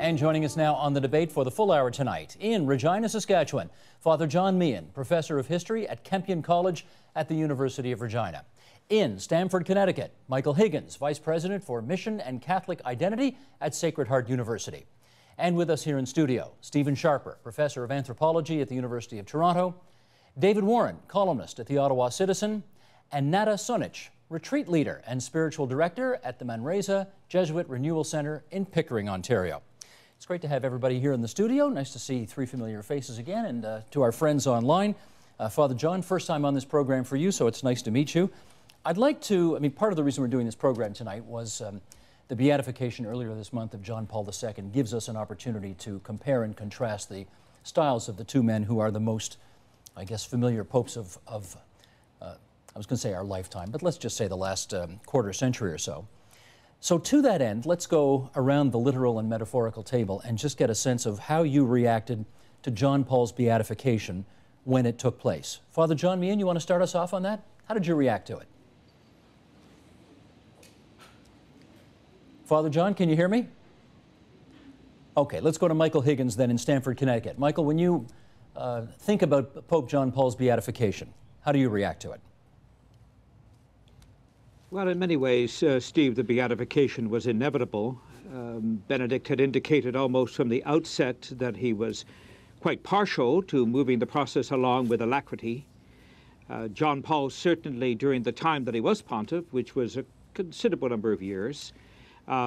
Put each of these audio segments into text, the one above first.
And joining us now on the debate for the full hour tonight, in Regina, Saskatchewan, Father John Meehan, Professor of History at Kempion College at the University of Regina. In Stamford, Connecticut, Michael Higgins, Vice President for Mission and Catholic Identity at Sacred Heart University. And with us here in studio, Stephen Sharper, Professor of Anthropology at the University of Toronto, David Warren, columnist at the Ottawa Citizen, and Nada Sunic, Retreat Leader and Spiritual Director at the Manresa Jesuit Renewal Centre in Pickering, Ontario. It's great to have everybody here in the studio. Nice to see three familiar faces again, and to our friends online. Father John, first time on this program for you, so it's nice to meet you. I'd like to, part of the reason we're doing this program tonight was the beatification earlier this month of John Paul II gives us an opportunity to compare and contrast the styles of the two men who are the most, I guess, familiar popes of I was going to say our lifetime, but let's just say the last quarter century or so. So to that end, let's go around the literal and metaphorical table and just get a sense of how you reacted to John Paul's beatification when it took place. Father John Meehan, you want to start us off on that? How did you react to it? Father John, can you hear me? Okay, let's go to Michael Higgins then in Stamford, Connecticut. Michael, when you think about Pope John Paul's beatification, how do you react to it? Well, in many ways, Steve, the beatification was inevitable. Benedict had indicated almost from the outset that he was quite partial to moving the process along with alacrity. John Paul certainly, during the time that he was pontiff, which was a considerable number of years,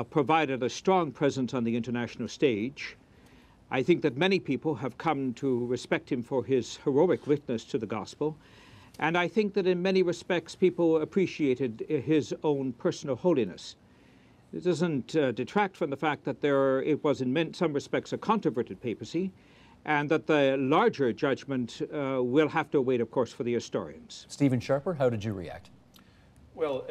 provided a strong presence on the international stage. I think that many people have come to respect him for his heroic witness to the gospel. And I think that in many respects, people appreciated his own personal holiness. It doesn't detract from the fact that it was in some respects a controverted papacy, and that the larger judgment will have to wait, of course, for the historians. Stephen Sharper, how did you react? Well,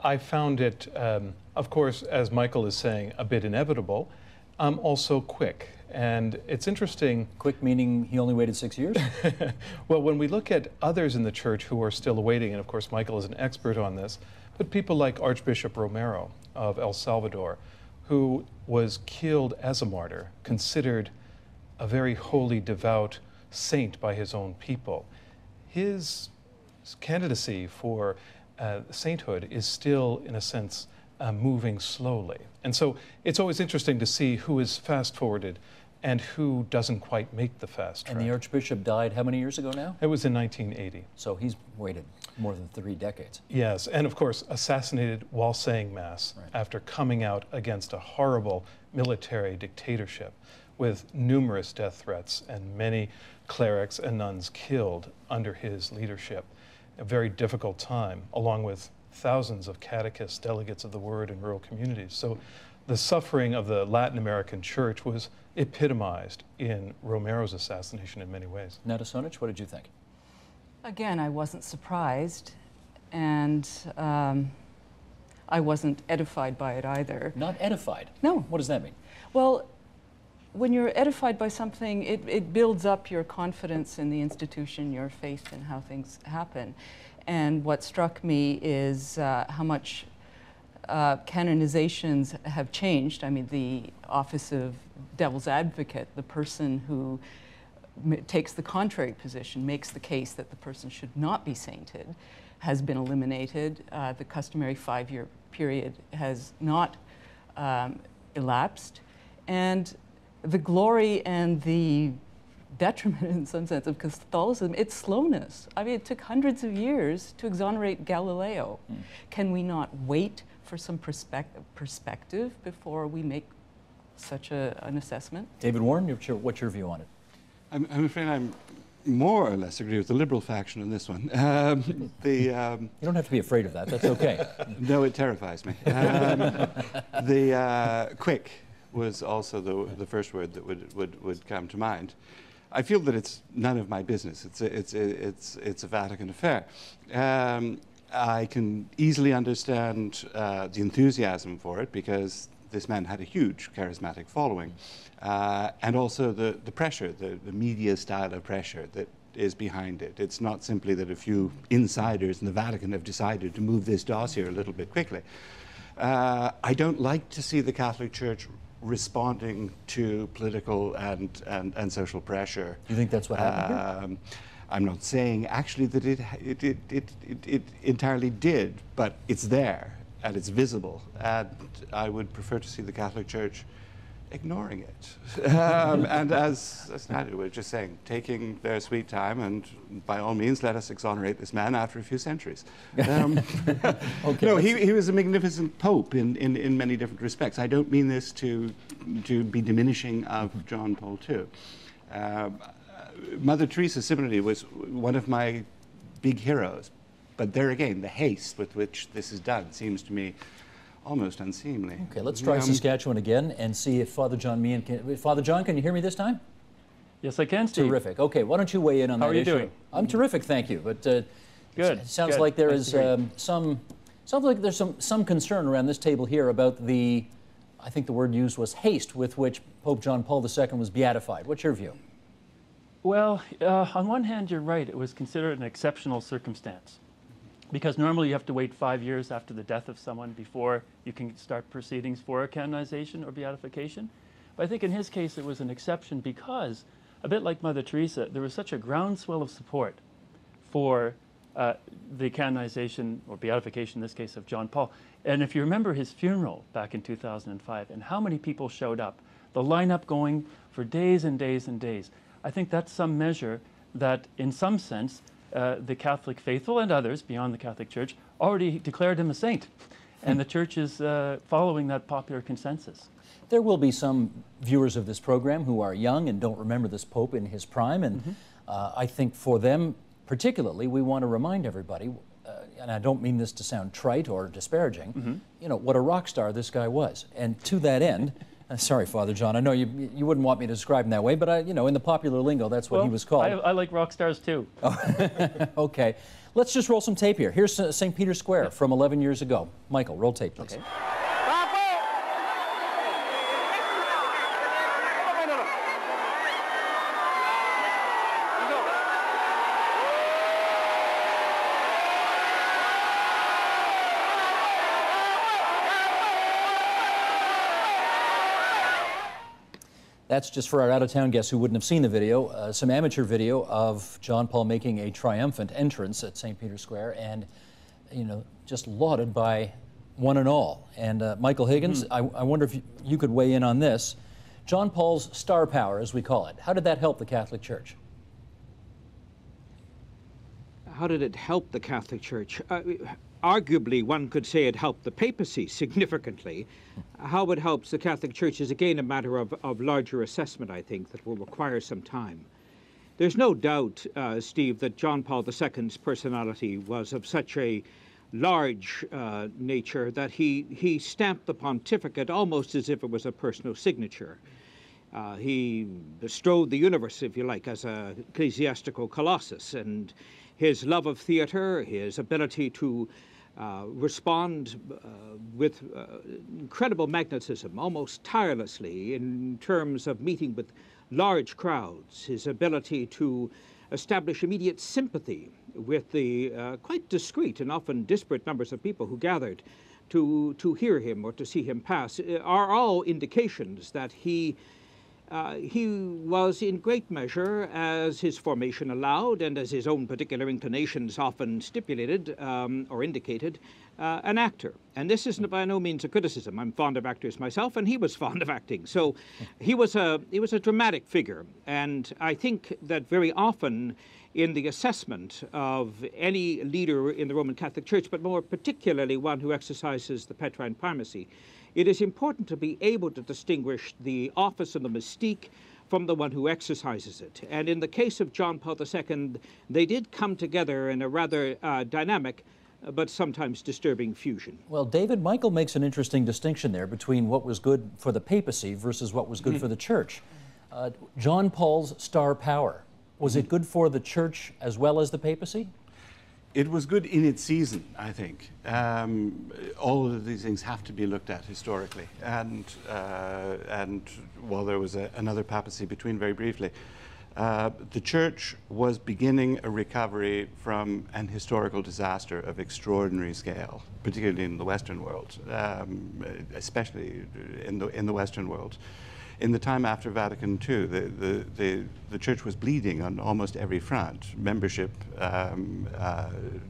I found it, of course, as Michael is saying, a bit inevitable, also quick. And it's interesting. Quick meaning he only waited 6 years? Well, when we look at others in the church who are still awaiting, and of course Michael is an expert on this, but people like Archbishop Romero of El Salvador, who was killed as a martyr, considered a very holy, devout saint by his own people. His candidacy for sainthood is still, in a sense, moving slowly. And so it's always interesting to see who is fast-forwarded and who doesn't quite make the fast track. And the Archbishop died how many years ago now? It was in 1980. So he's waited more than 3 decades. Yes, and of course assassinated while saying Mass, right, after coming out against a horrible military dictatorship with numerous death threats and many clerics and nuns killed under his leadership. A very difficult time, along with thousands of catechists, delegates of the Word in rural communities. So the suffering of the Latin American church was epitomized in Romero's assassination in many ways. Nada Sunic, what did you think? Again, I wasn't surprised, and I wasn't edified by it either. Not edified? No. What does that mean? Well, when you're edified by something, it builds up your confidence in the institution, your faith in how things happen. And what struck me is how much canonizations have changed. I mean, the office of devil's advocate, the person who takes the contrary position, makes the case that the person should not be sainted, has been eliminated. The customary 5-year period has not elapsed. And the glory and the detriment, in some sense, of Catholicism, its slowness. I mean, it took hundreds of years to exonerate Galileo. Can we not wait for some perspective before we make such an assessment? David Warren, what's your view on it? I'm afraid I'm more or less agree with the Liberal faction on this one. You don't have to be afraid of that. That's okay. No, it terrifies me. The quick was also the first word that would come to mind. I feel that it's none of my business. It's a Vatican affair. I can easily understand the enthusiasm for it because this man had a huge charismatic following, and also the pressure, the media style of pressure that is behind it. It's not simply that a few insiders in the Vatican have decided to move this dossier a little bit quickly. I don't like to see the Catholic Church responding to political and social pressure. You think that's what happened here? I'm not saying actually that it entirely did, but it's there and it's visible. And I would prefer to see the Catholic Church ignoring it. And as Nadia was just saying, taking their sweet time, and by all means, let us exonerate this man after a few centuries. Okay, no, he was a magnificent pope in many different respects. I don't mean this to be diminishing of John Paul II. Mother Teresa, similarly, was one of my big heroes. But there again, the haste with which this is done seems to me almost unseemly. Okay, let's try Saskatchewan again and see if Father John Meehan can... Father John, can you hear me this time? Yes, I can, Steve. Terrific. Okay, why don't you weigh in on that issue? How are you doing? I'm terrific, thank you. But good. It sounds good. like there nice is some concern around this table here about the, I think the word used was haste with which Pope John Paul II was beatified. What's your view? Well, on one hand, you're right. It was considered an exceptional circumstance, because normally you have to wait 5 years after the death of someone before you can start proceedings for a canonization or beatification. But I think in his case it was an exception because, a bit like Mother Teresa, there was such a groundswell of support for the canonization or beatification, in this case, of John Paul. And if you remember his funeral back in 2005 and how many people showed up, the lineup going for days and days and days, I think that's some measure that, in some sense, the Catholic faithful and others beyond the Catholic Church already declared him a saint. And the Church is following that popular consensus. There will be some viewers of this program who are young and don't remember this Pope in his prime. And I think for them particularly, we want to remind everybody, and I don't mean this to sound trite or disparaging, you know, what a rock star this guy was. And to that end, sorry, Father John, I know you wouldn't want me to describe him that way, but you know, in the popular lingo, that's what he was called. I like rock stars too. Okay, let's just roll some tape here. Here's St. Peter's Square from 11 years ago. Michael, roll tape, please. Okay. That's just for our out-of-town guests who wouldn't have seen the video, some amateur video of John Paul making a triumphant entrance at St. Peter's Square, and, you know, just lauded by one and all. And Michael Higgins, I wonder if you could weigh in on this. John Paul's star power, as we call it, how did that help the Catholic Church? How did it help the Catholic Church? Arguably, one could say it helped the papacy significantly. How it helps the Catholic Church is again a matter of larger assessment, I think, that will require some time. There's no doubt, Steve, that John Paul II's personality was of such a large nature that he stamped the pontificate almost as if it was a personal signature. He bestrode the universe, if you like, as an ecclesiastical colossus, and his love of theater, his ability to respond with incredible magnetism, almost tirelessly in terms of meeting with large crowds, his ability to establish immediate sympathy with the quite discreet and often disparate numbers of people who gathered to hear him or to see him pass, are all indications that he was in great measure, as his formation allowed and as his own particular inclinations often stipulated or indicated, an actor. And this isn't by no means a criticism. I'm fond of actors myself, and he was fond of acting. So he was a dramatic figure. And I think that very often in the assessment of any leader in the Roman Catholic Church, but more particularly one who exercises the Petrine primacy, it is important to be able to distinguish the office and the mystique from the one who exercises it. And in the case of John Paul II, they did come together in a rather dynamic but sometimes disturbing fusion. Well, David, Michael makes an interesting distinction there between what was good for the papacy versus what was good for the Church. John Paul's star power, was it good for the Church as well as the papacy? It was good in its season, I think. All of these things have to be looked at historically. And while there was another papacy between very briefly, The church was beginning a recovery from an historical disaster of extraordinary scale, particularly in the Western world, especially in the Western world. In the time after Vatican II, the church was bleeding on almost every front. Membership,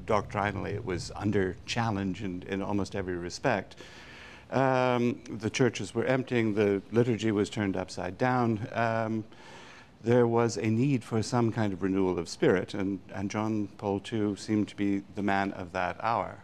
doctrinally, it was under challenge in almost every respect. The churches were emptying, the liturgy was turned upside down. There was a need for some kind of renewal of spirit, and John Paul II seemed to be the man of that hour,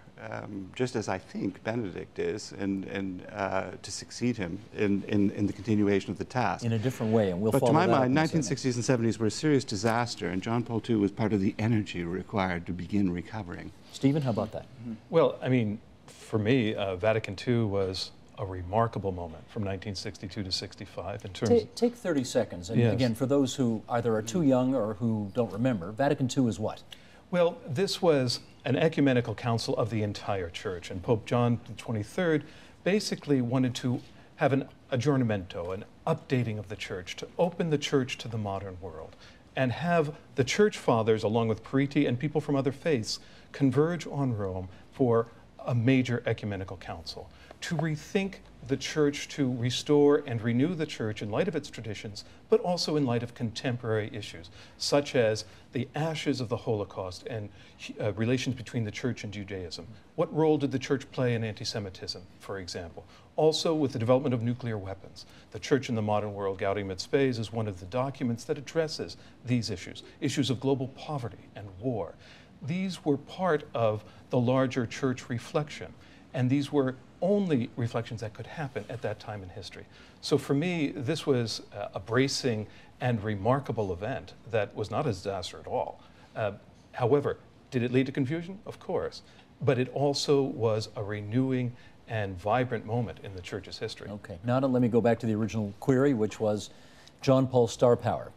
just as I think Benedict is, to succeed him in the continuation of the task. In a different way, and we'll follow that. But to my mind, 1960s and 70s were a serious disaster, and John Paul II was part of the energy required to begin recovering. Stephen, how about that? Well, I mean, for me, Vatican II was a remarkable moment from 1962 to 65 in terms... Take 30 seconds. And yes. Again, for those who either are too young or who don't remember, Vatican II is what? Well, this was an ecumenical council of the entire church, and Pope John XXIII basically wanted to have an aggiornamento, an updating of the church, to open the church to the modern world, and have the church fathers, along with Preti and people from other faiths, converge on Rome for a major ecumenical council, to rethink the church, to restore and renew the church in light of its traditions, but also in light of contemporary issues, such as the ashes of the Holocaust and relations between the church and Judaism. What role did the church play in anti-Semitism, for example? Also, with the development of nuclear weapons. The Church in the Modern World, Gaudium et Spes, is one of the documents that addresses these issues of global poverty and war. These were part of the larger church reflection, and these were only reflections that could happen at that time in history. So for me, this was a bracing and remarkable event that was not a disaster at all. However, did it lead to confusion? Of course. But it also was a renewing and vibrant moment in the church's history. Okay, now let me go back to the original query, which was John Paul's star power.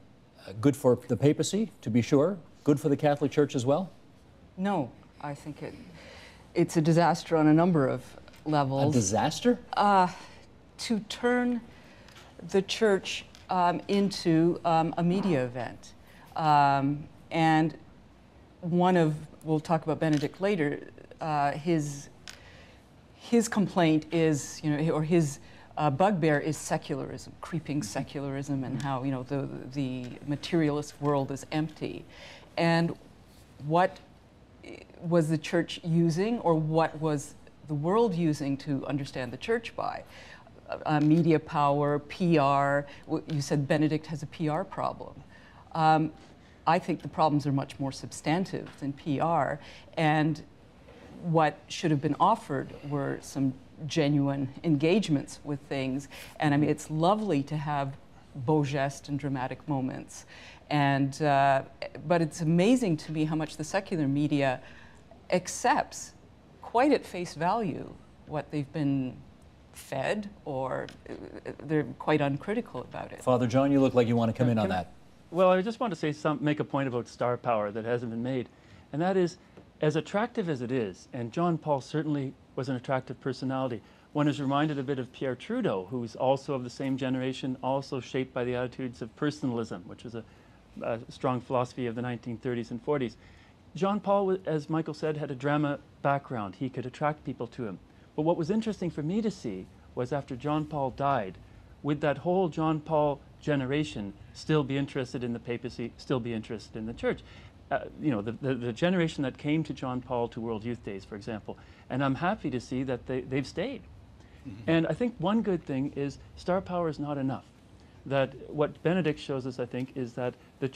Good for the papacy, to be sure. Good for the Catholic Church as well? No, I think it's a disaster on a number of levels. A disaster? To turn the church into a media event. And we'll talk about Benedict later, his complaint is, or his bugbear is secularism, creeping secularism, and how, the materialist world is empty. And what was the church using, or what was the world using to understand the church by? Media power, PR. You said Benedict has a PR problem. I think the problems are much more substantive than PR, and what should have been offered were some genuine engagements with things. And I mean, it's lovely to have beau gestes and dramatic moments. And, but it's amazing to me how much the secular media accepts, quite at face value, what they've been fed, or they're quite uncritical about it. Father John, you look like you want to come in on that. Well, I just want to say make a point about star power that hasn't been made, and that is, as attractive as it is, and John Paul certainly was an attractive personality, one is reminded a bit of Pierre Trudeau, who's also of the same generation, also shaped by the attitudes of personalism, which was a strong philosophy of the 1930s and 40s. John Paul, as Michael said, had a drama background. He could attract people to him. But what was interesting for me to see was after John Paul died, would that whole John Paul generation still be interested in the papacy, still be interested in the church? The generation that came to John Paul to World Youth Days, for example. And I'm happy to see that they've stayed. Mm-hmm. And I think one good thing is star power is not enough. That what Benedict shows us, I think, is that the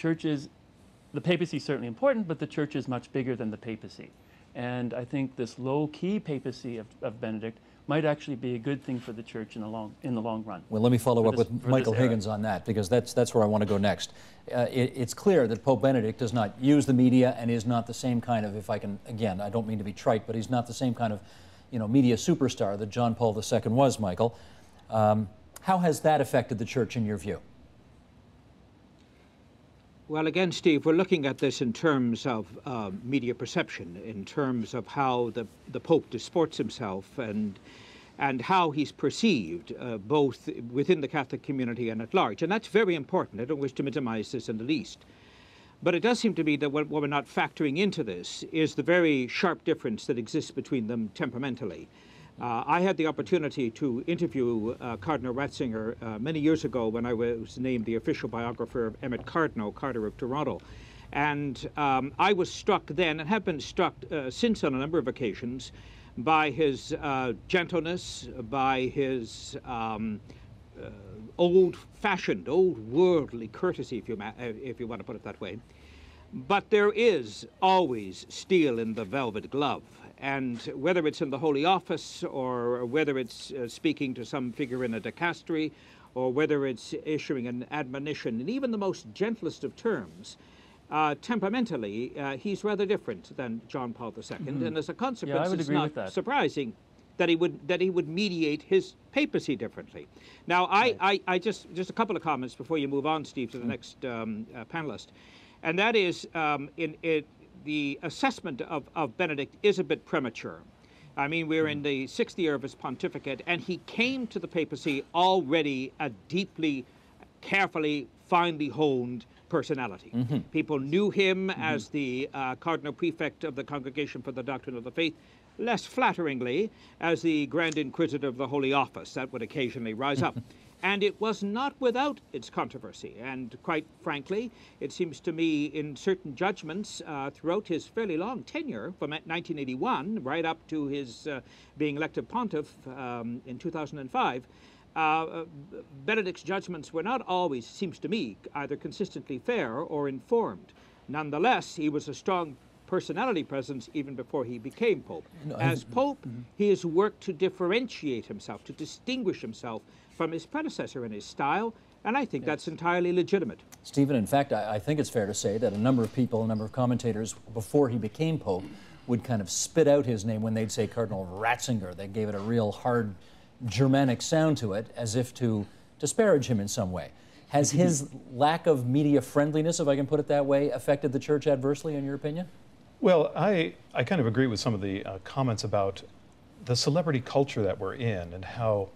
papacy is certainly important, but the church is much bigger than the papacy. And I think this low-key papacy of Benedict might actually be a good thing for the church in the long run. Well, let me follow up with Michael Higgins on that, because that's where I want to go next. It's clear that Pope Benedict does not use the media and is not the same kind of, if I can, again, I don't mean to be trite, but he's not the same kind of, media superstar that John Paul II was, Michael. How has that affected the church in your view? Well, again, Steve, we're looking at this in terms of media perception, in terms of how the Pope disports himself, and and how he's perceived, both within the Catholic community and at large. And that's very important. I don't wish to minimize this in the least. But it does seem to me that what we're not factoring into this is the very sharp difference that exists between them temperamentally. I had the opportunity to interview Cardinal Ratzinger many years ago when I was named the official biographer of Emmett Cardno, Carter of Toronto. And I was struck then, and have been struck since on a number of occasions, by his gentleness, by his old-fashioned, old-worldly courtesy, if you want to put it that way. But there is always steel in the velvet glove. And whether it's in the Holy Office, or whether it's speaking to some figure in a dicastery, or whether it's issuing an admonition, in even the most gentlest of terms, temperamentally, he's rather different than John Paul II, and as a consequence, it's not surprising that he would mediate his papacy differently. Now, I just a couple of comments before you move on, Steve, to the next panelist, and that is the assessment of Benedict is a bit premature. I mean, we're in the 6th year of his pontificate, and he came to the papacy already a deeply, carefully, finely honed personality. People knew him as the Cardinal Prefect of the Congregation for the Doctrine of the Faith, less flatteringly as the Grand Inquisitor of the Holy Office. That would occasionally rise up. And it was not without its controversy. And quite frankly, it seems to me in certain judgments throughout his fairly long tenure, from 1981 right up to his being elected pontiff in 2005, Benedict's judgments were not always, seems to me, either consistently fair or informed. Nonetheless, he was a strong personality presence even before he became Pope. As Pope, he has worked to differentiate himself, to distinguish himself from his predecessor in his style, and I think that's entirely legitimate. Stephen, in fact, I think it's fair to say that a number of people, a number of commentators, before he became Pope, would kind of spit out his name when they'd say Cardinal Ratzinger. They gave it a real hard Germanic sound to it, as if to disparage him in some way. Has his lack of media friendliness, if I can put it that way, affected the Church adversely, in your opinion? Well, I kind of agree with some of the comments about the celebrity culture that we're in, and how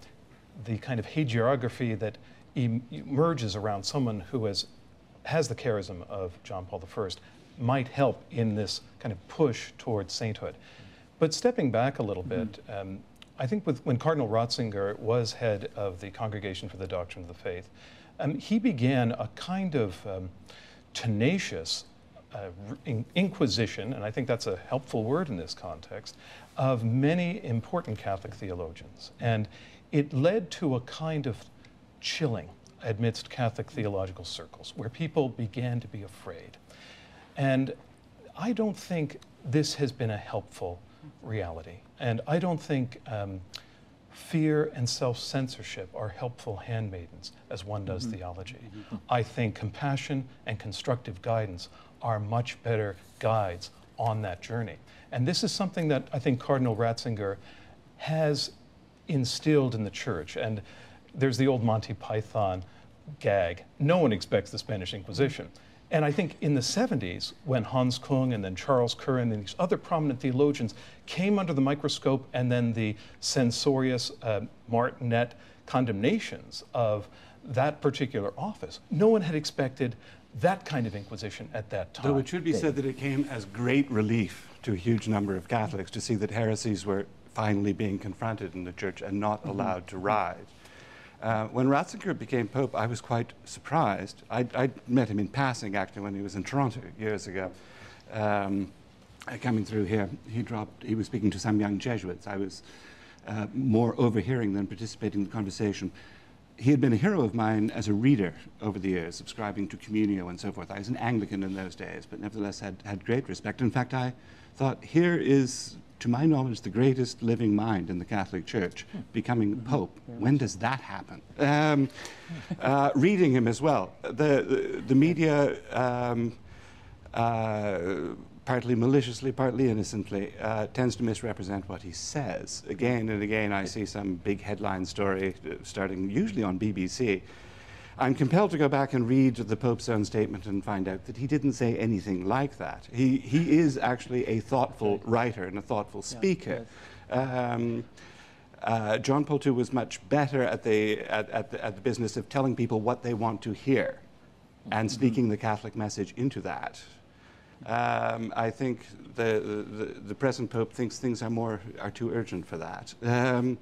the kind of hagiography that emerges around someone who has the charism of John Paul I might help in this kind of push towards sainthood. But stepping back a little bit, I think when Cardinal Ratzinger was head of the Congregation for the Doctrine of the Faith, he began a kind of tenacious inquisition, and I think that's a helpful word in this context, of many important Catholic theologians. And it led to a kind of chilling amidst Catholic theological circles, where people began to be afraid. And I don't think this has been a helpful reality. And I don't think fear and self-censorship are helpful handmaidens as one does theology. I think compassion and constructive guidance are much better guides on that journey. And this is something that I think Cardinal Ratzinger has instilled in the Church. And there's the old Monty Python gag, no one expects the Spanish Inquisition. And I think in the 70s, when Hans Kung and then Charles Curran and these other prominent theologians came under the microscope, and then the censorious Martinet condemnations of that particular office, no one had expected that kind of inquisition at that time. Though it should be said that it came as great relief to a huge number of Catholics to see that heresies were finally being confronted in the Church and not allowed to rise. When Ratzinger became Pope, I was quite surprised. I met him in passing, actually, when he was in Toronto years ago. Coming through here, he was speaking to some young Jesuits. I was more overhearing than participating in the conversation. He had been a hero of mine as a reader over the years, subscribing to Communio and so forth. I was an Anglican in those days, but nevertheless had great respect. In fact, I thought, here is, to my knowledge, the greatest living mind in the Catholic Church becoming Pope. When does that happen? Reading him as well. The media, partly maliciously, partly innocently, tends to misrepresent what he says. Again and again, I see some big headline story starting usually on BBC. I'm compelled to go back and read the Pope's own statement and find out that he didn't say anything like that. He is actually a thoughtful writer and a thoughtful speaker. John Paul II was much better at the business of telling people what they want to hear and speaking the Catholic message into that. I think the present Pope thinks things are too urgent for that. Yes.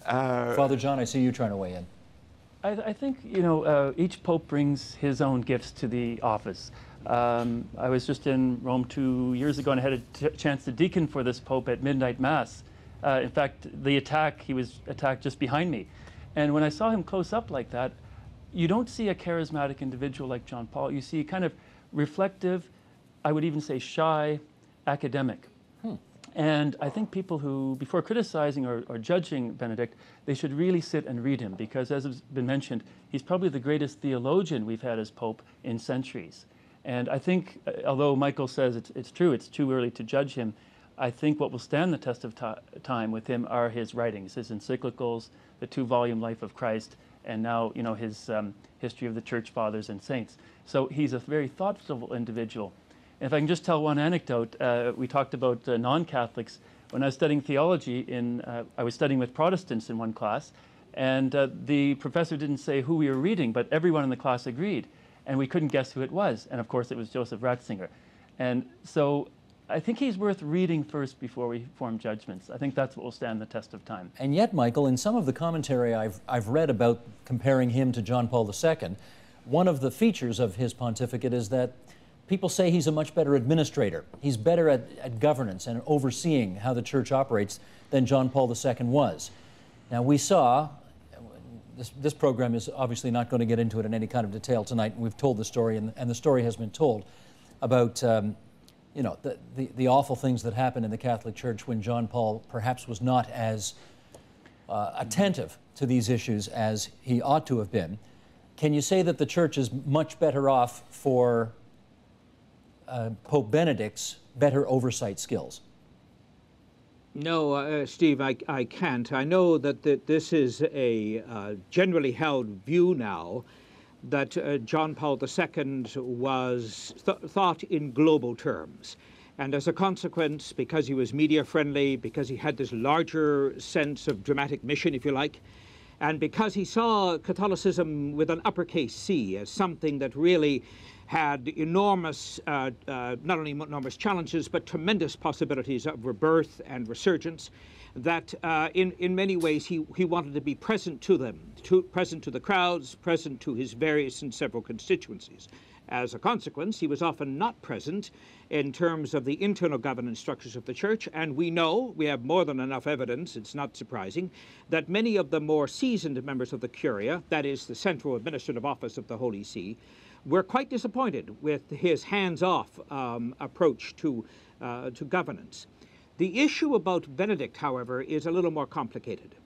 Father John, I see you trying to weigh in. I think, you know, each Pope brings his own gifts to the office. I was just in Rome 2 years ago and I had a chance to deacon for this Pope at midnight Mass. In fact, he was attacked just behind me. And when I saw him close up like that, you don't see a charismatic individual like John Paul. You see kind of reflective, I would even say shy, academic. And I think people who, before criticizing or judging Benedict, they should really sit and read him, because as has been mentioned, he's probably the greatest theologian we've had as Pope in centuries. And I think, although Michael says it's true, it's too early to judge him, I think what will stand the test of time with him are his writings, his encyclicals, the 2-volume Life of Christ, and now, you know, his History of the Church Fathers and Saints. So he's a very thoughtful individual. If I can just tell one anecdote, we talked about non-Catholics. When I was studying theology, I was studying with Protestants in one class, and the professor didn't say who we were reading, but everyone in the class agreed, and we couldn't guess who it was. And of course, it was Joseph Ratzinger. And so I think he's worth reading first before we form judgments. I think that's what will stand the test of time. And yet, Michael, in some of the commentary I've read about comparing him to John Paul II, one of the features of his pontificate is that people say he's a much better administrator. He's better at governance and overseeing how the church operates than John Paul II was. Now, we saw, this program is obviously not going to get into it in any kind of detail tonight, and we've told the story, and the story has been told about you know, the awful things that happened in the Catholic Church when John Paul perhaps was not as attentive to these issues as he ought to have been. Can you say that the church is much better off for Pope Benedict's better oversight skills? No, Steve, I can't. I know that this is a generally held view now, that John Paul II was thought in global terms. And as a consequence, because he was media-friendly, because he had this larger sense of dramatic mission, if you like, and because he saw Catholicism with an uppercase C as something that really had enormous, not only enormous challenges, but tremendous possibilities of rebirth and resurgence, that in many ways he wanted to be present to them, present to the crowds, present to his various and several constituencies. As a consequence, he was often not present in terms of the internal governance structures of the church, and we have more than enough evidence, it's not surprising, that many of the more seasoned members of the Curia, that is the central administrative office of the Holy See, were quite disappointed with his hands-off approach to governance. The issue about Benedict, however, is a little more complicated.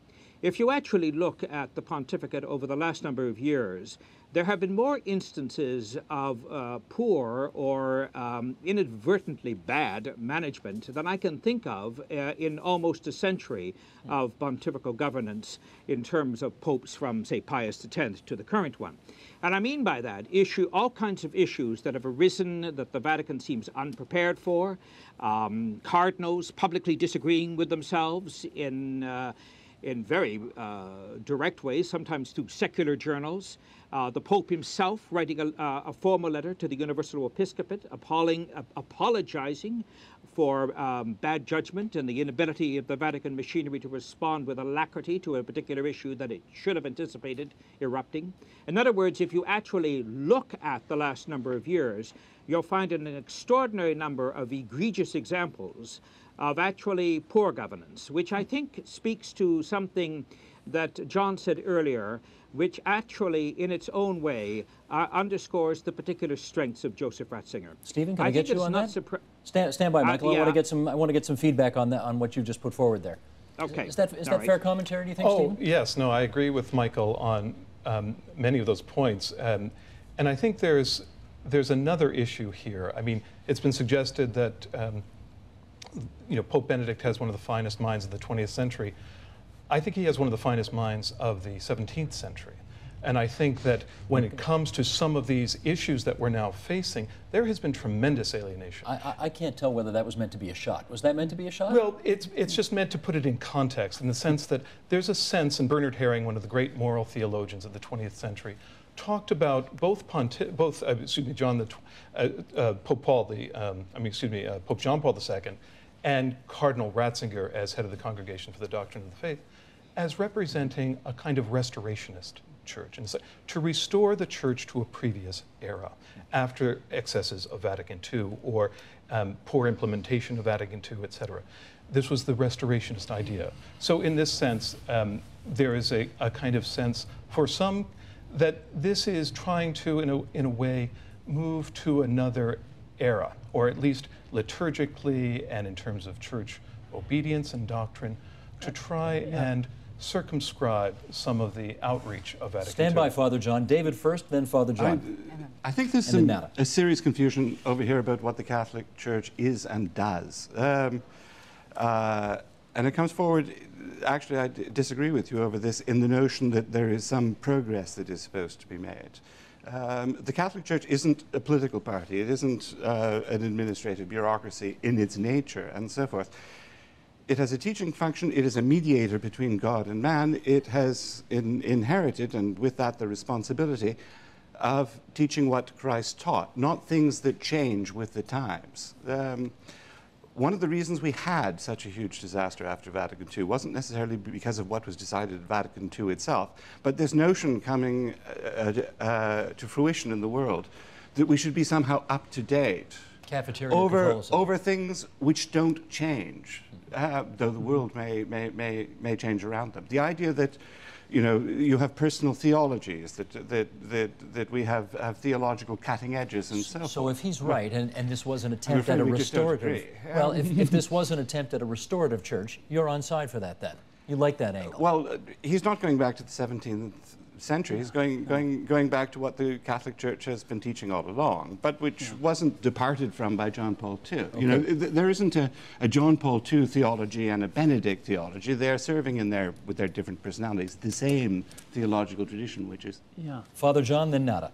If you actually look at the pontificate over the last number of years, there have been more instances of poor or inadvertently bad management than I can think of in almost a century of pontifical governance in terms of popes from, say, Pius X to the current one. And I mean by that all kinds of issues that have arisen that the Vatican seems unprepared for, cardinals publicly disagreeing with themselves in very direct ways, sometimes through secular journals. The Pope himself writing a formal letter to the Universal Episcopate, apologizing for bad judgment and the inability of the Vatican machinery to respond with alacrity to a particular issue that it should have anticipated erupting. In other words, if you actually look at the last number of years, you'll find an extraordinary number of egregious examples of actually poor governance, which I think speaks to something that John said earlier, which actually, in its own way, underscores the particular strengths of Joseph Ratzinger. Stephen, can I get you on that? Stand by, Michael. Yeah. I want to get some feedback on that, on what you just put forward there. Okay. Is that fair commentary, do you think, Stephen? Yes. No, I agree with Michael on many of those points. And I think there's another issue here. I mean, it's been suggested that you know, Pope Benedict has one of the finest minds of the 20th century. I think he has one of the finest minds of the 17th century. And I think that when it comes to some of these issues that we're now facing, there has been tremendous alienation. I can't tell whether that was meant to be a shot. Was that meant to be a shot? Well, it's just meant to put it in context, in the sense that there's a sense, and Bernard Herring, one of the great moral theologians of the 20th century, talked about Pope John Paul II and Cardinal Ratzinger as head of the Congregation for the Doctrine of the Faith as representing a kind of restorationist church, and so, to restore the church to a previous era after excesses of Vatican II or poor implementation of Vatican II, etc. This was the restorationist idea. So in this sense, there is a kind of sense for some that this is trying to, in a way, move to another era, or at least liturgically and in terms of church obedience and doctrine, to try and circumscribe some of the outreach of Vatican II. Stand by, Father John. David first, then Father John. I think there's a serious confusion over here about what the Catholic Church is and does. And it comes forward, actually I disagree with you over this, in the notion that there is some progress that is supposed to be made. The Catholic Church isn't a political party. It isn't an administrative bureaucracy in its nature and so forth. It has a teaching function. It is a mediator between God and man. It has inherited, and with that the responsibility, of teaching what Christ taught, not things that change with the times. One of the reasons we had such a huge disaster after Vatican II wasn't necessarily because of what was decided at Vatican II itself, but this notion coming to fruition in the world that we should be somehow up to date over things which don't change, though the world may change around them. The idea that you have personal theologies, that we have theological cutting edges and so forth. So if he's right, and this was an attempt at a restorative, well, if this was an attempt at a restorative church, you're on side for that then. You like that angle. Well, he's not going back to the 17th century. He's going back to what the Catholic Church has been teaching all along, but which wasn't departed from by John Paul II. Okay. There isn't a John Paul II theology and a Benedict theology. They're serving with their different personalities the same theological tradition, which is... Yeah. Father John, then Nada.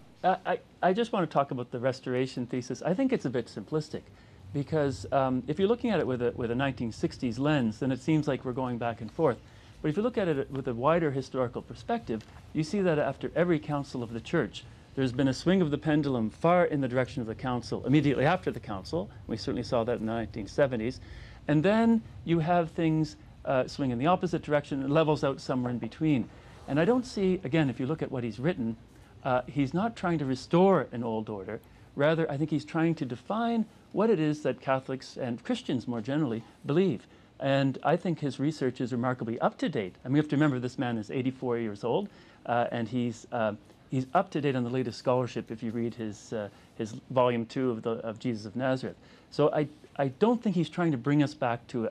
I just want to talk about the restoration thesis. I think it's a bit simplistic, because if you're looking at it with a 1960s lens, then it seems like we're going back and forth. But if you look at it with a wider historical perspective, you see that after every council of the Church, there's been a swing of the pendulum far in the direction of the council immediately after the council. We certainly saw that in the 1970s. And then you have things swing in the opposite direction and levels out somewhere in between. And I don't see, again, if you look at what he's written, he's not trying to restore an old order. Rather, I think he's trying to define what it is that Catholics and Christians more generally believe. And I think his research is remarkably up to date. I mean, we have to remember this man is 84 years old, and he's up to date on the latest scholarship if you read his volume 2 of Jesus of Nazareth. So I don't think he's trying to bring us back to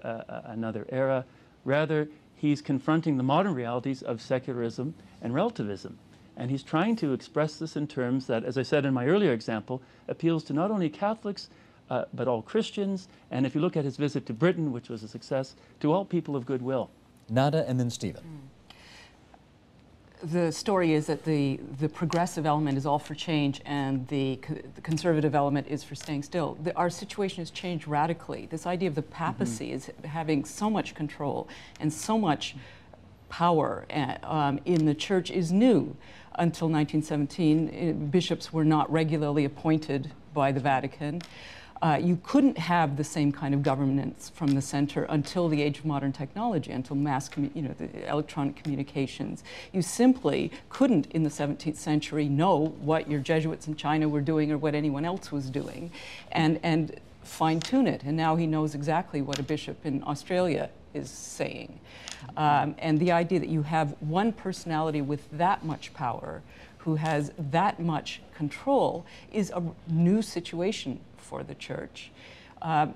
another era. Rather, he's confronting the modern realities of secularism and relativism. And he's trying to express this in terms that, as I said in my earlier example, appeals to not only Catholics, but all Christians, and if you look at his visit to Britain, which was a success, to all people of goodwill. Nada, and then Stephen. The story is that the progressive element is all for change, and the conservative element is for staying still. Our situation has changed radically. This idea of the papacy is having so much control and so much power in the church is new. Until 1917, bishops were not regularly appointed by the Vatican. You couldn't have the same kind of governance from the center until the age of modern technology, until the electronic communications. You simply couldn't, in the 17th century, know what your Jesuits in China were doing or what anyone else was doing, and fine-tune it. And now he knows exactly what a bishop in Australia is saying. And the idea that you have one personality with that much power, who has that much control, is a new situation for the church.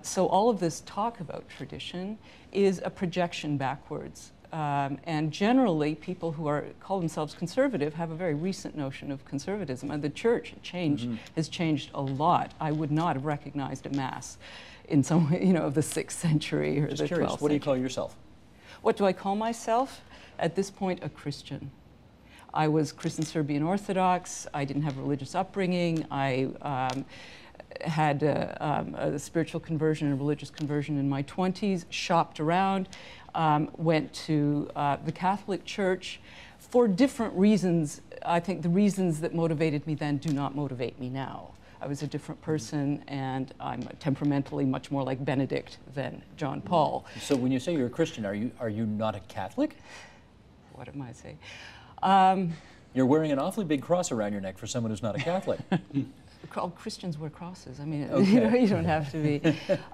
So all of this talk about tradition is a projection backwards. And generally, people who call themselves conservative have a very recent notion of conservatism. And the church has changed a lot. I would not have recognized a mass in some way, of the 6th century or the 12th century. Just curious, what do you call yourself? What do I call myself? At this point, a Christian. I was Christian Serbian Orthodox. I didn't have a religious upbringing. I had a spiritual conversion and a religious conversion in my 20s, shopped around, went to the Catholic Church for different reasons. I think the reasons that motivated me then do not motivate me now. I was a different person, and I'm temperamentally much more like Benedict than John Paul. So when you say you're a Christian, are you not a Catholic? What am I saying? You're wearing an awfully big cross around your neck for someone who's not a Catholic. All Christians wear crosses. I mean, Okay. you don't have to be.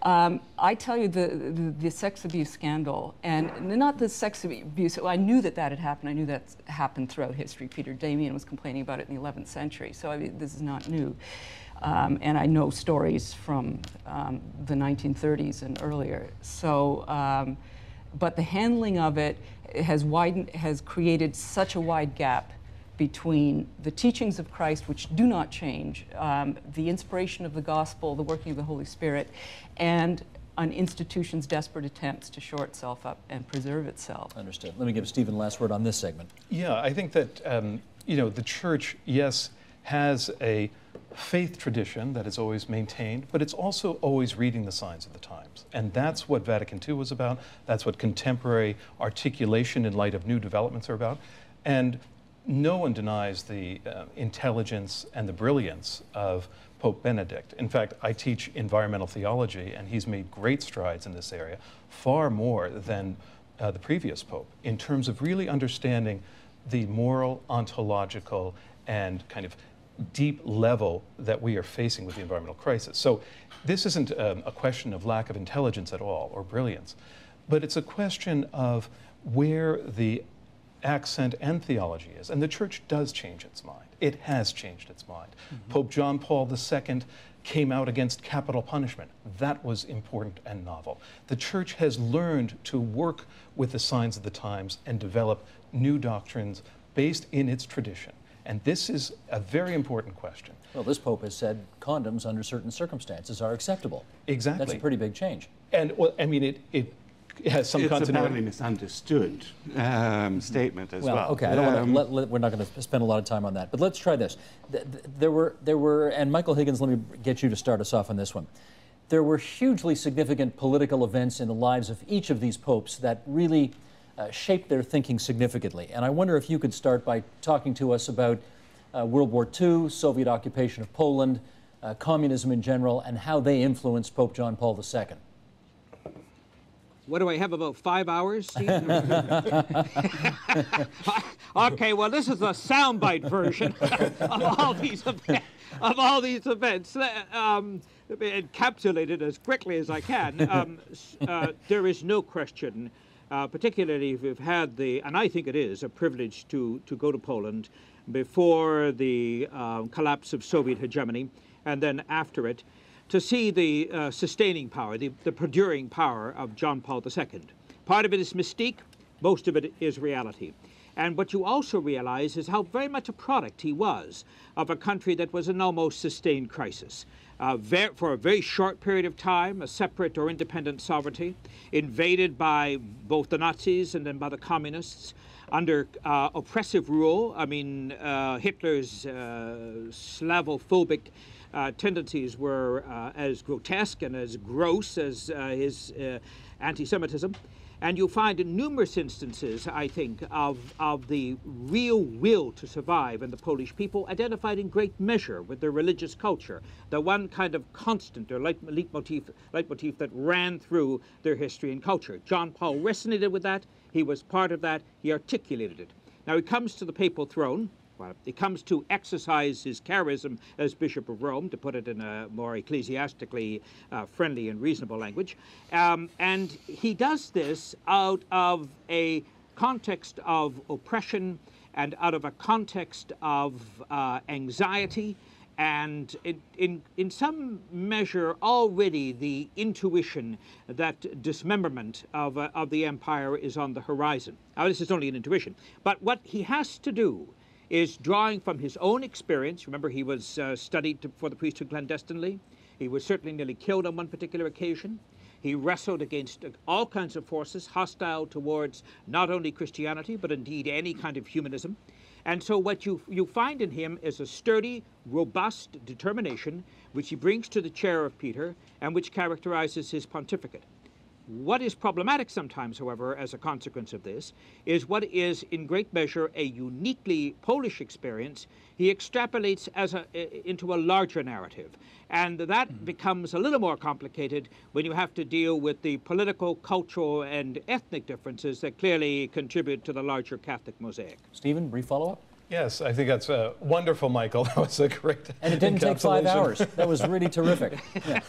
I tell you, the sex abuse scandal, and not the sex abuse, I knew that had happened. I knew that happened throughout history. Peter Damian was complaining about it in the 11th century, so I mean, this is not new. And I know stories from the 1930s and earlier. So, but the handling of it has created such a wide gap between the teachings of Christ, which do not change, the inspiration of the gospel, the working of the Holy Spirit, and an institution's desperate attempts to shore itself up and preserve itself. Understood. Let me give Stephen the last word on this segment. Yeah, I think that the church, yes, has a faith tradition that is always maintained, but it's also always reading the signs of the times. And that's what Vatican II was about. That's what contemporary articulation in light of new developments are about. And no one denies the intelligence and the brilliance of Pope Benedict. In fact, I teach environmental theology, and he's made great strides in this area, far more than the previous Pope, in terms of really understanding the moral, ontological, and kind of deep level that we are facing with the environmental crisis. So this isn't a question of lack of intelligence at all, or brilliance, but it's a question of where the accent and theology is. And the church does change its mind. It has changed its mind. Mm-hmm. Pope John Paul II came out against capital punishment. That was important and novel. The church has learned to work with the signs of the times and develop new doctrines based in its tradition. And this is a very important question. Well, this Pope has said condoms under certain circumstances are acceptable. Exactly. That's a pretty big change. And, well, I mean, it has some continuity. It's a badly misunderstood statement as well. Okay, I don't want to, we're not going to spend a lot of time on that. But let's try this. There were, and Michael Higgins, let me get you to start us off on this one. There were hugely significant political events in the lives of each of these popes that really shaped their thinking significantly. And I wonder if you could start by talking to us about World War II, Soviet occupation of Poland, communism in general, and how they influenced Pope John Paul II. What do I have, about 5 hours, Steve? Okay, well, this is a soundbite version of all these events. Encapsulated as quickly as I can. There is no question, particularly if you've had and I think it is, a privilege to go to Poland before the collapse of Soviet hegemony and then after it, to see the sustaining power, the perduring power of John Paul II. Part of it is mystique, most of it is reality. And what you also realize is how very much a product he was of a country that was in almost sustained crisis. For a very short period of time, a separate or independent sovereignty, invaded by both the Nazis and then by the communists, under oppressive rule. I mean, Hitler's Slavophobic tendencies were as grotesque and as gross as his anti-Semitism. And you'll find in numerous instances, I think, of the real will to survive in the Polish people, identified in great measure with their religious culture, the one kind of constant or leitmotif that ran through their history and culture. John Paul resonated with that. He was part of that. He articulated it. Now he comes to the papal throne. Well, he comes to exercise his charism as Bishop of Rome, to put it in a more ecclesiastically friendly and reasonable language. And he does this out of a context of oppression and out of a context of anxiety and in some measure already the intuition that dismemberment of the empire is on the horizon. Now, this is only an intuition, but what he has to do is drawing from his own experience. Remember, he was studied for the priesthood clandestinely. He was certainly nearly killed on one particular occasion. He wrestled against all kinds of forces hostile towards not only Christianity, but indeed any kind of humanism. And so what you find in him is a sturdy, robust determination which he brings to the chair of Peter and which characterizes his pontificate. What is problematic sometimes, however, as a consequence of this, is what is in great measure a uniquely Polish experience. He extrapolates into a larger narrative. And that becomes a little more complicated when you have to deal with the political, cultural, and ethnic differences that clearly contribute to the larger Catholic mosaic. Stephen, brief follow-up? Yes, I think that's wonderful, Michael. That was a great And it didn't take 5 hours. That was really terrific. Yeah.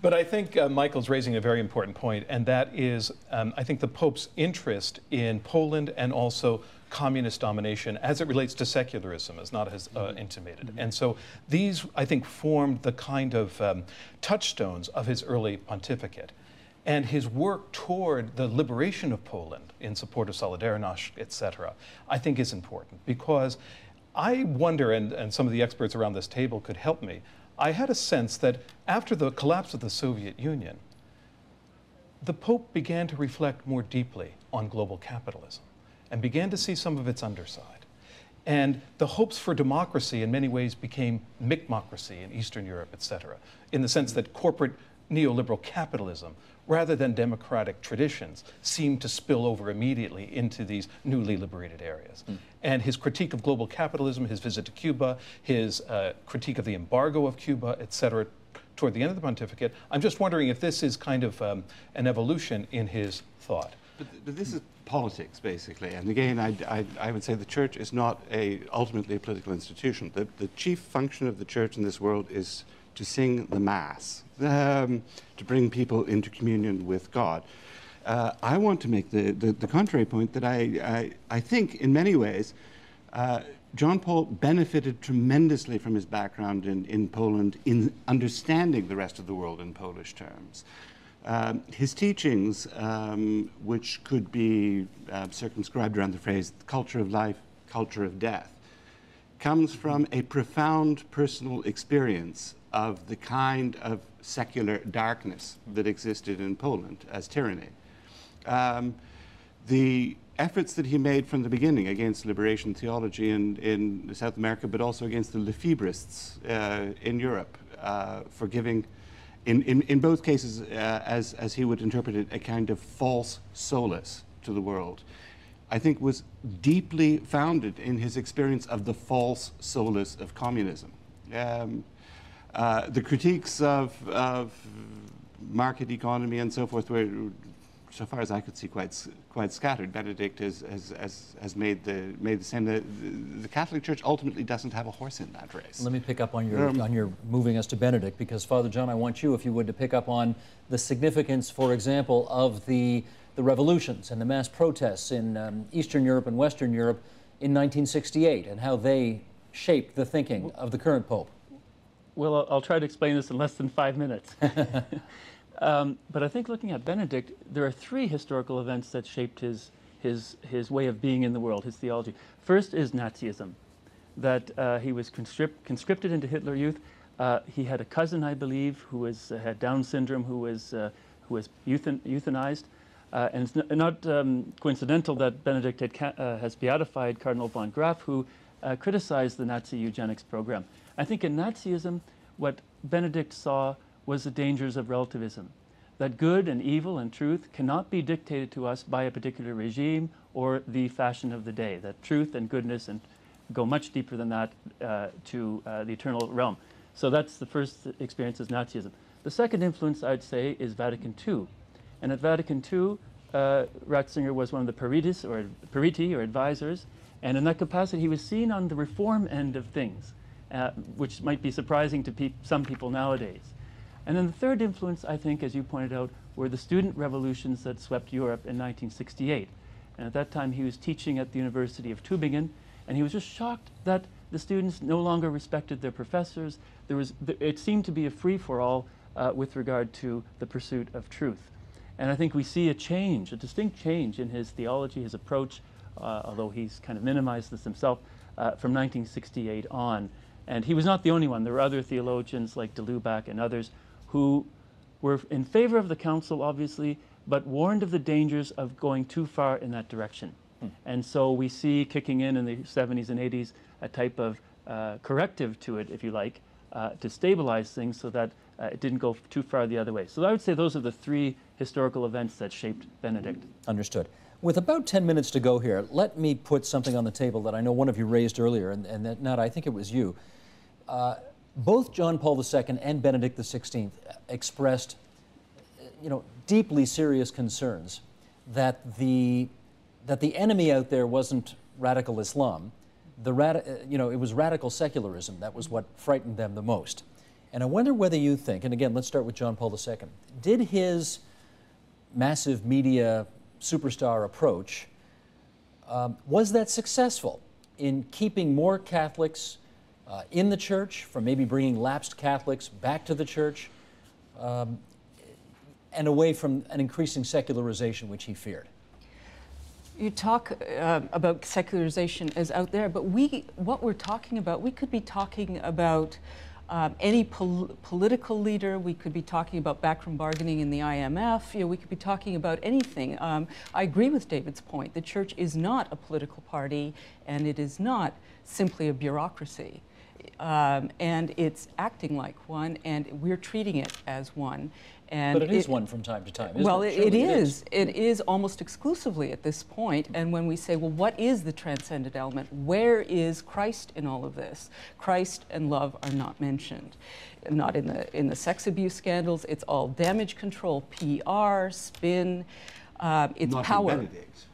But I think Michael's raising a very important point, and that is, I think, the Pope's interest in Poland and also communist domination as it relates to secularism, as not as intimated. And so these, I think, formed the kind of touchstones of his early pontificate. And his work toward the liberation of Poland in support of Solidarność, etc., I think is important, because I wonder, and some of the experts around this table could help me, I had a sense that after the collapse of the Soviet Union, the Pope began to reflect more deeply on global capitalism and began to see some of its underside. And the hopes for democracy in many ways became Mi'kmocracy in Eastern Europe, etc., in the sense that corporate neoliberal capitalism, rather than democratic traditions, seemed to spill over immediately into these newly liberated areas. And his critique of global capitalism, his visit to Cuba, his critique of the embargo of Cuba, et cetera, toward the end of the pontificate, I'm just wondering if this is kind of an evolution in his thought. But this is politics, basically. And again, I would say the church is not ultimately a political institution. The chief function of the church in this world is to sing the Mass, to bring people into communion with God. I want to make the contrary point that I think in many ways John Paul benefited tremendously from his background in Poland in understanding the rest of the world in Polish terms. His teachings, which could be circumscribed around the phrase culture of life, culture of death, comes from a profound personal experience of the kind of secular darkness that existed in Poland as tyranny. The efforts that he made from the beginning against liberation theology in South America, but also against the Lefebrists in Europe, for giving, in both cases, as he would interpret it, a kind of false solace to the world, I think was deeply founded in his experience of the false solace of communism. The critiques of market economy and so forth were, so far as I could see, quite scattered. Benedict has made the same. The Catholic Church ultimately doesn't have a horse in that race. Let me pick up on your moving us to Benedict, because Father John, I want you, if you would, to pick up on the significance, for example, of the revolutions and the mass protests in Eastern Europe and Western Europe in 1968 and how they shaped the thinking of the current Pope. Well, I'll try to explain this in less than 5 minutes. But I think looking at Benedict, there are 3 historical events that shaped his way of being in the world, his theology. First is Nazism, that he was conscripted into Hitler Youth. He had a cousin, I believe, who had Down syndrome, who was euthanized. And it's not coincidental that Benedict has beatified Cardinal von Graff, who criticized the Nazi eugenics program. I think in Nazism, what Benedict saw was the dangers of relativism, that good and evil and truth cannot be dictated to us by a particular regime or the fashion of the day, that truth and goodness and go much deeper than that to the eternal realm. So that's the first experience is Nazism. The second influence, I'd say, is Vatican II. And at Vatican II, Ratzinger was one of the periti, or advisors, and in that capacity, he was seen on the reform end of things, which might be surprising to some people nowadays. And then the third influence, I think, as you pointed out, were the student revolutions that swept Europe in 1968. And at that time, he was teaching at the University of Tübingen, and he was just shocked that the students no longer respected their professors. It seemed to be a free-for-all with regard to the pursuit of truth. And I think we see a change, a distinct change in his theology, his approach, although he's kind of minimized this himself, from 1968 on. And he was not the only one. There were other theologians like de Lubac and others who were in favor of the council, obviously, but warned of the dangers of going too far in that direction. And so we see kicking in the 70s and 80s a type of corrective to it, if you like, to stabilize things so that it didn't go too far the other way. So I would say those are the three historical events that shaped Benedict. Understood. With about 10 minutes to go here, let me put something on the table that I know one of you raised earlier, and that, Nat, I think it was you. Both John Paul II and Benedict XVI expressed, deeply serious concerns that the enemy out there wasn't radical Islam. It was radical secularism. That was what frightened them the most. And I wonder whether you think, and again, let's start with John Paul II, did his massive media superstar approach, was that successful in keeping more Catholics in the church, from maybe bringing lapsed Catholics back to the church, and away from an increasing secularization which he feared? You talk about secularization as out there, but what we're talking about, we could be talking about any political leader. We could be talking about backroom bargaining in the IMF. We could be talking about anything. I agree with David's point. The church is not a political party, and it is not simply a bureaucracy. And it's acting like one, and we're treating it as one. And but it is one from time to time, isn't well, it? It is. It is almost exclusively at this point. And when we say, well, what is the transcendent element? Where is Christ in all of this? Christ and love are not mentioned. Not in the sex abuse scandals. It's all damage control, PR, spin. It's not power. From Benedict.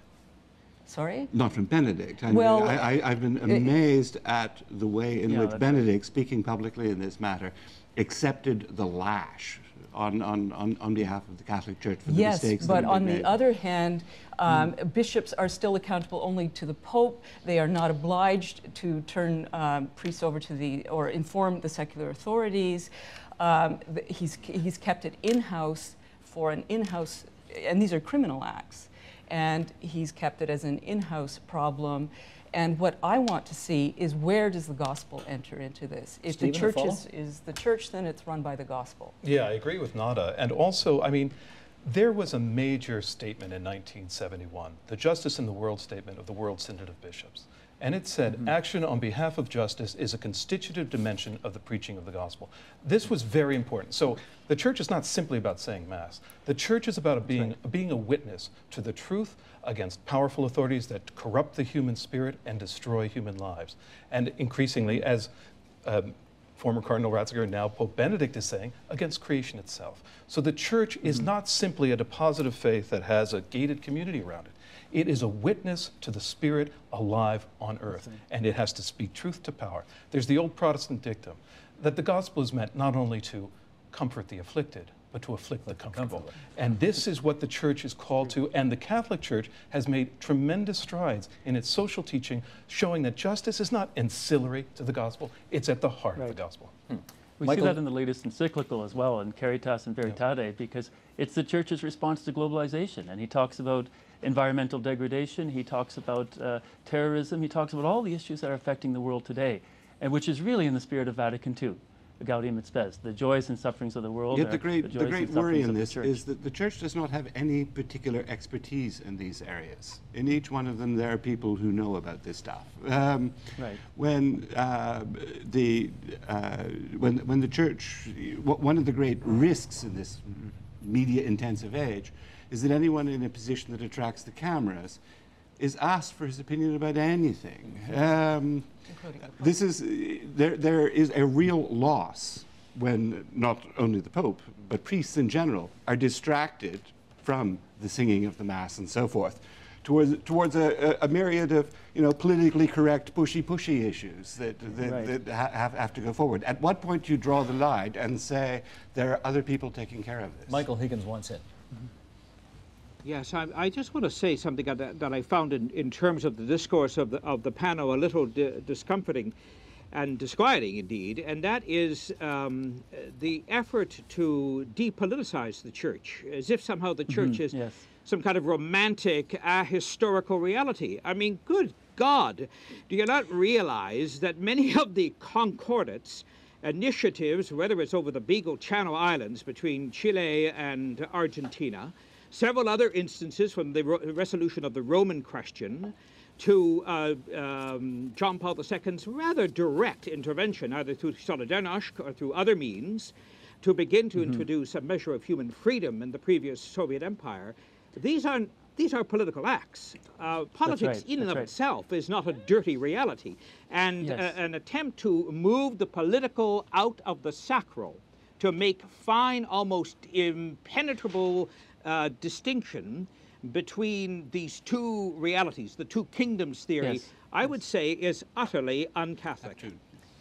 Sorry? Not from Benedict. I've been amazed at the way in which Benedict, speaking publicly in this matter, accepted the lash on behalf of the Catholic Church for the mistakes that but had been on made. the other hand, bishops are still accountable only to the Pope. They are not obliged to turn priests over to or inform the secular authorities. He's kept it in-house for an in-house, and these are criminal acts, and he's kept it as an in-house problem. And what I want to see is, where does the gospel enter into this? If the church is the church, then it's run by the gospel. Yeah, I agree with Nada. And also, I mean, there was a major statement in 1971, the Justice in the World Statement of the World Synod of Bishops. And it said, action on behalf of justice is a constitutive dimension of the preaching of the gospel. This was very important. So the church is not simply about saying Mass. The church is about being a witness to the truth against powerful authorities that corrupt the human spirit and destroy human lives. And increasingly, as former Cardinal Ratzinger, now Pope Benedict, is saying, against creation itself. So the church is not simply a deposit of faith that has a gated community around it. It is a witness to the Spirit alive on earth, and it has to speak truth to power. There's the old Protestant dictum that the gospel is meant not only to comfort the afflicted, but to afflict the comfortable. And this is what the church is called to, and the Catholic Church has made tremendous strides in its social teaching, showing that justice is not ancillary to the gospel, it's at the heart of the gospel. We see that in the latest encyclical as well, in Caritas and Veritate, because it's the church's response to globalization. And he talks about environmental degradation, he talks about terrorism, he talks about all the issues that are affecting the world today, and which is really in the spirit of Vatican II, Gaudium et Spes, the joys and sufferings of the world. Yet the great worry in this is that the church does not have any particular expertise in these areas. In each one of them, there are people who know about this stuff. When the church, one of the great risks in this media-intensive age is that anyone in a position that attracts the cameras is asked for his opinion about anything. There is a real loss when not only the Pope, but priests in general are distracted from the singing of the Mass and so forth, towards a myriad of politically correct, pushy issues that have to go forward. At what point do you draw the line and say there are other people taking care of this? Michael Higgins wants it. Yes, I just want to say something that I found in terms of the discourse of the panel a little discomforting and disquieting indeed, and that is the effort to depoliticize the church, as if somehow the church is some kind of romantic, ahistorical reality. I mean, good God, do you not realize that many of the concordats, initiatives, whether it's over the Beagle Channel Islands between Chile and Argentina, several other instances from the resolution of the Roman question to John Paul II's rather direct intervention, either through Solidarność or through other means, to begin to introduce a measure of human freedom in the previous Soviet Empire. These are political acts. Politics in and of itself is not a dirty reality. And an attempt to move the political out of the sacral, to make fine, almost impenetrable distinction between these two realities, the two kingdoms theory, I would say is utterly un-Catholic.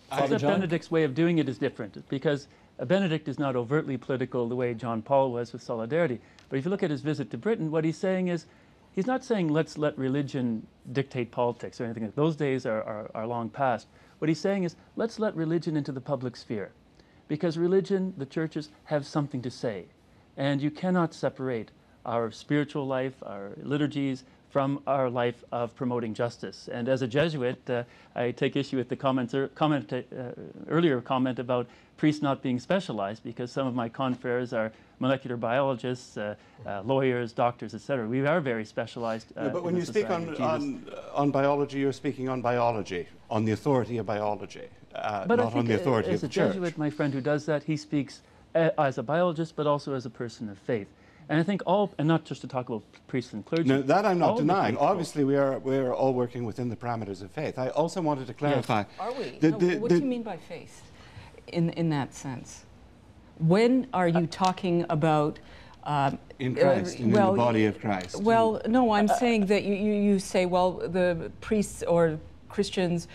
Father John? Benedict's way of doing it is different, because Benedict is not overtly political the way John Paul was with Solidarity. But if you look at his visit to Britain, what he's saying is, he's not saying let's let religion dictate politics or anything. Those days are long past. What he's saying is, let's let religion into the public sphere. Because religion, the churches, have something to say. And you cannot separate our spiritual life, our liturgies, from our life of promoting justice. And as a Jesuit, I take issue with the earlier comment about priests not being specialized, because some of my confreres are molecular biologists, lawyers, doctors, etc. We are very specialized. But when you speak on biology, you're speaking on biology, on the authority of biology, not on the authority of the church. As a Jesuit, my friend who does that, he speaks as a biologist, but also as a person of faith. And I think and not just to talk about priests and clergy. No, that I'm not denying. Obviously, we're all working within the parameters of faith. I also wanted to clarify. Yes. Are we? What do you mean by faith in that sense? When are you talking about... in Christ, in the body of Christ. Well, no, I'm saying that you say, well, the priests or Christians,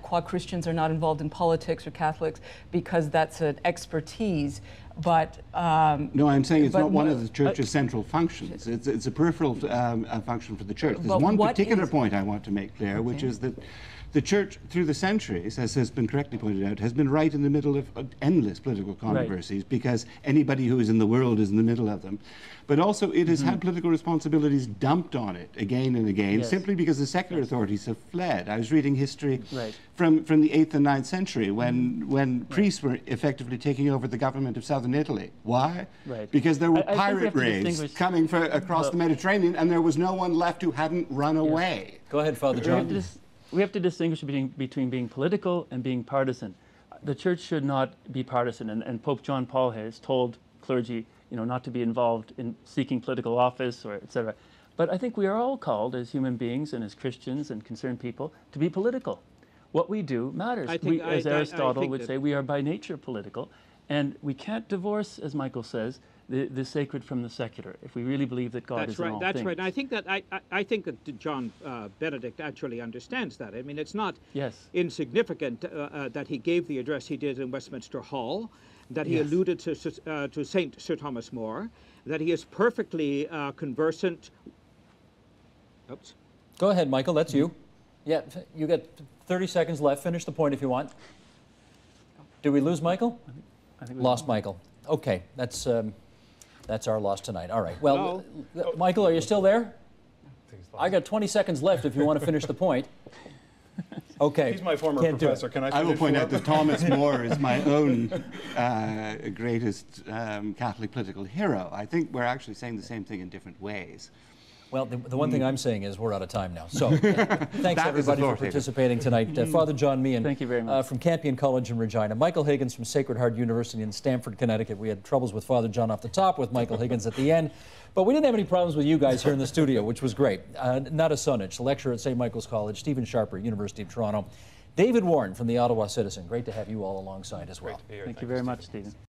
qua Christians are not involved in politics or Catholics because that's an expertise. But no, I'm saying it's not one of the church's central functions. It's a peripheral function for the church. There's one particular point I want to make clear, which is that the church, through the centuries, as has been correctly pointed out, has been right in the middle of endless political controversies, because anybody who is in the world is in the middle of them. But also it has had political responsibilities dumped on it again and again, simply because the secular authorities have fled. I was reading history from the 8th and 9th century when priests were effectively taking over the government of southern Italy. Why? Because there were pirate raids coming across the Mediterranean, and there was no one left who hadn't run away. Go ahead, Father John. We have to distinguish between being political and being partisan. The church should not be partisan, and Pope John Paul has told clergy, not to be involved in seeking political office or etc. But I think we are all called as human beings and as Christians and concerned people to be political. What we do matters. As Aristotle would say, we are by nature political, and we can't divorce, as Michael says, the sacred from the secular, if we really believe that God is in all things. That's right. And I think that John Benedict actually understands that. I mean, it's not insignificant that he gave the address he did in Westminster Hall, that he alluded to St. Sir Thomas More, that he is perfectly conversant. Oops. Go ahead, Michael. That's you. Yeah, you got 30 seconds left. Finish the point if you want. Did we lose Michael? I think we lost Michael. Okay, that's our loss tonight. All right. Well, Michael, are you still there? I got 20 seconds left if you want to finish the point. Okay. He's my former professor. Can I finish? I will point out that Thomas More is my own greatest Catholic political hero. I think we're actually saying the same thing in different ways. Well, the one thing I'm saying is we're out of time now. So thanks everybody for participating tonight. Father John Meehan, thank you very much. From Campion College in Regina. Michael Higgins from Sacred Heart University in Stamford, Connecticut. We had troubles with Father John off the top, with Michael Higgins at the end. But we didn't have any problems with you guys here in the studio, which was great. Nada Sunic, lecturer at St. Michael's College. Stephen Sharper, University of Toronto. David Warren from the Ottawa Citizen. Great to have you all alongside as well. Thank you very much, Stephen.